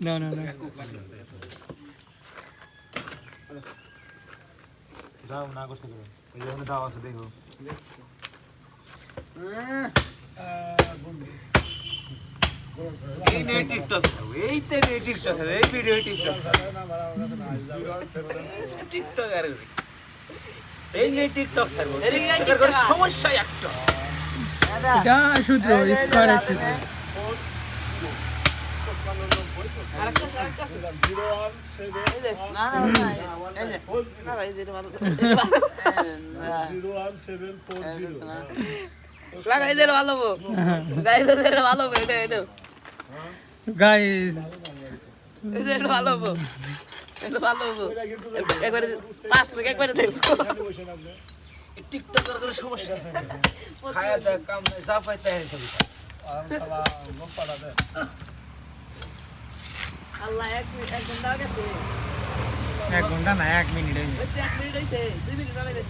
না না না যাও না করছে কেন এই যে ওখানে দাও আছে দেখো এই নে টিকটক এই তে নে টিকটক এই ভিডিও টিকটক টিকটক আর এই নে টিকটক স্যার এর করে সমস্যা একটা এটা সূত্র স্কয়ারের সূত্র গাইস টিকটক এর করে সমস্যা খায়া দে কাম নাই যা পাইতে হয় সব আল্লাহ এক ঘন্টা গেছে 1 ঘন্টা না 1 মিনিট এক মিনিট হইছে 2 মিনিট লাগে